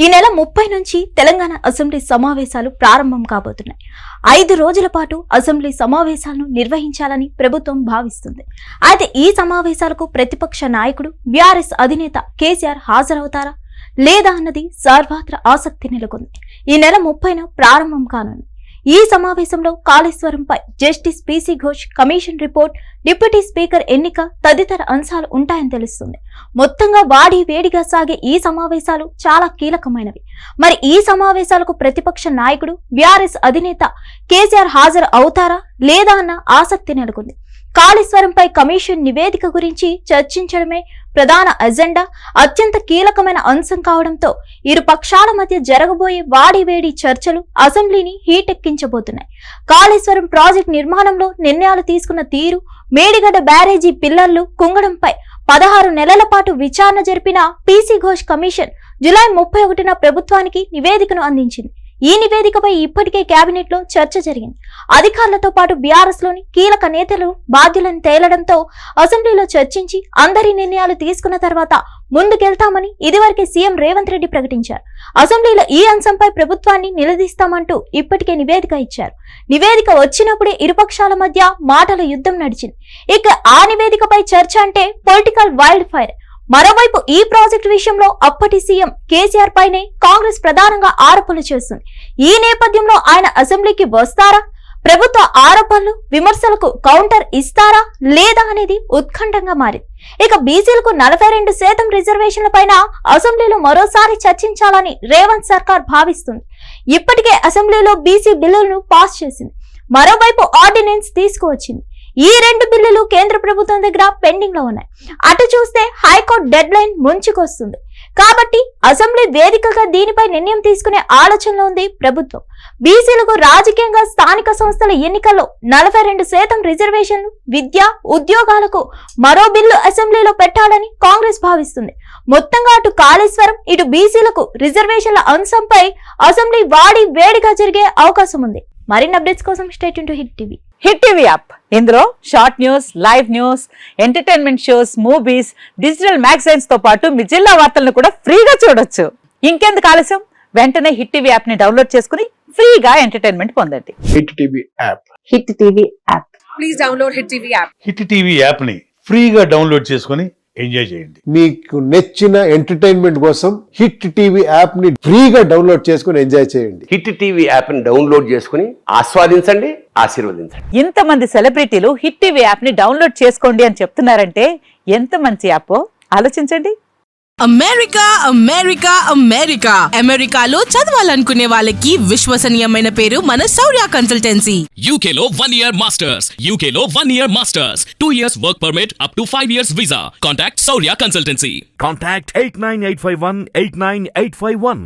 ఈ నెల 30 నుంచి తెలంగాణ అసెంబ్లీ సమావేశాలు ప్రారంభం కాబోతున్నాయి. 5 రోజుల పాటు అసెంబ్లీ సమావేశాలను నిర్వహించాలని ప్రభుత్వం భావిస్తుంది. అయితే ఈ సమావేశాలకు ప్రతిపక్ష నాయకుడు బీఆర్ఎస్ అధినేత కేసీఆర్ హాజరవుతారా లేదా అన్నది సర్వత్రా ఆసక్తి నెలకొంది. ఈ నెల 30న ప్రారంభం కానుంది. ఈ సమావేశంలో కాళేశ్వరంపై justice PC Ghosh commission report, deputy speaker ఎన్నిక తదితర అంశాలు ఉంటాయని తెలుస్తుంది. మొత్తంగా వాడి వేడిగా సాగే ఈ సమావేశాలు చాలా కీలకమైనవి. మరి ఈ సమావేశాలకు ప్రతిపక్ష నాయకుడు బీఆర్ఎస్ అధినేత కేసీఆర్ హాజరు అవుతారా లేదా అన్న ఆసక్తి నెలకొంది. కాళేశ్వరంపై కమిషన్ నివేదిక గురించి చర్చించడమే ప్రధాన అజెండా. అత్యంత కీలకమైన అంశం కావడంతో ఇరు పక్షాల మధ్య జరగబోయే వాడివేడి చర్చలు అసెంబ్లీని హీటెక్కించబోతున్నాయి. కాళేశ్వరం ప్రాజెక్టు నిర్మాణంలో నిర్ణయాలు తీసుకున్న తీరు, మేడిగడ్డ బ్యారేజీ పిల్లర్లు కుంగడంపై 16 నెలల పాటు విచారణ జరిపిన పీసీ ఘోష్ కమిషన్ జూలై 31న ప్రభుత్వానికి నివేదికను అందించింది. ఈ నివేదికపై ఇప్పటికే కేబినెట్ లో చర్చ జరిగింది. అధికారులతో పాటు బీఆర్ఎస్ లోని కీలక నేతలు బాధ్యులను తేలడంతో అసెంబ్లీలో చర్చించి అందరి నిర్ణయాలు తీసుకున్న తర్వాత ముందుకెళ్తామని ఇదివరకే సీఎం రేవంత్ రెడ్డి ప్రకటించారు. అసెంబ్లీలో ఈ అంశంపై ప్రభుత్వాన్ని నిలదీస్తామంటూ ఇప్పటికే నివేదిక ఇచ్చారు. నివేదిక వచ్చినప్పుడే ఇరుపక్షాల మధ్య మాటల యుద్ధం నడిచింది. ఇక ఆ నివేదికపై చర్చ అంటే పొలిటికల్ వైల్డ్ ఫైర్. మరోవైపు ఈ ప్రాజెక్టు విషయంలో అప్పటి సీఎం కేసీఆర్ పైనే కాంగ్రెస్ ప్రధానంగా ఆరోపణలు చేస్తుంది. ఈ నేపథ్యంలో ఆయన అసెంబ్లీకి వస్తారా, ప్రభుత్వ ఆరోపణలు విమర్శలకు కౌంటర్ ఇస్తారా లేదా అనేది ఉత్కంఠంగా మారింది. ఇక బీసీలకు 42% రిజర్వేషన్ల పైన అసెంబ్లీలో మరోసారి చర్చించాలని రేవంత్ సర్కార్ భావిస్తుంది. ఇప్పటికే అసెంబ్లీలో బీసీ బిల్లులను పాస్ చేసింది. మరోవైపు ఆర్డినెన్స్ తీసుకువచ్చింది. ఈ 2 బిల్లులు కేంద్ర ప్రభుత్వం దగ్గర పెండింగ్ లో ఉన్నాయి. అటు చూస్తే హైకోర్టు డెడ్ లైన్ ముంచుకొస్తుంది. కాబట్టి అసెంబ్లీ వేదికగా దీనిపై నిర్ణయం తీసుకునే ఆలోచనలో ఉంది ప్రభుత్వం. బీసీలకు రాజకీయంగా స్థానిక సంస్థల ఎన్నికల్లో 42% రిజర్వేషన్లు, విద్య, ఉద్యోగాలకు మరో బిల్లు అసెంబ్లీలో పెట్టాలని కాంగ్రెస్ భావిస్తుంది. మొత్తంగా అటు కాళేశ్వరం, ఇటు బీసీలకు రిజర్వేషన్ల అంశంపై అసెంబ్లీ వాడి వేడిగా జరిగే అవకాశం ఉంది. మరిన్ని అప్డేట్స్ కోసం stay tune to Hit TV. Hit TV app, ఇందులో short news, live news, entertainment shows, movies, digital magazines తో పాటు మీ జిల్లా వార్తలను కూడా ఫ్రీగా చూడొచ్చు. ఇంకెందుకు ఆలస్యం, వెంటనే హిట్ టీవీ యాప్ ని డౌన్లోడ్ చేసుకుని ఫ్రీగా ఎంటర్టైన్మెంట్ పొందండి. Hit TV app. Hit TV app. Please download hit TV app. Hit TV app ని ఫ్రీగా డౌన్లోడ్ చేసుకుని ఎంజాయ్ చేయండి. మీకు నచ్చిన ఎంటర్టైన్మెంట్ కోసం హిట్ టీవీ యాప్ ని ఫ్రీగా డౌన్లోడ్ చేసుకుని ఎంజాయ్ చేయండి. హిట్ టీవీ యాప్ ని డౌన్లోడ్ చేసుకుని ఆస్వాదించండి, ఆశీర్వదించండి. ఇంతమంది సెలబ్రిటీలు హిట్ టీవీ యాప్ ని డౌన్లోడ్ చేసుకోండి అని చెప్తున్నారంటే ఎంత మంచి యాప్ ఆలోచించండి. అమెరికా అమెరికా అమెరికా అమెరికాలో చదవాలనుకునే వాళ్ళకి విశ్వసనీయమైన పేరు మన శౌర్య కన్సల్టెన్సీ. UK లో 1 year masters, UK లో 1 year masters, 2 years work permit up to 5 years visa. Contact Saurya Consultancy. Contact 89851 89851.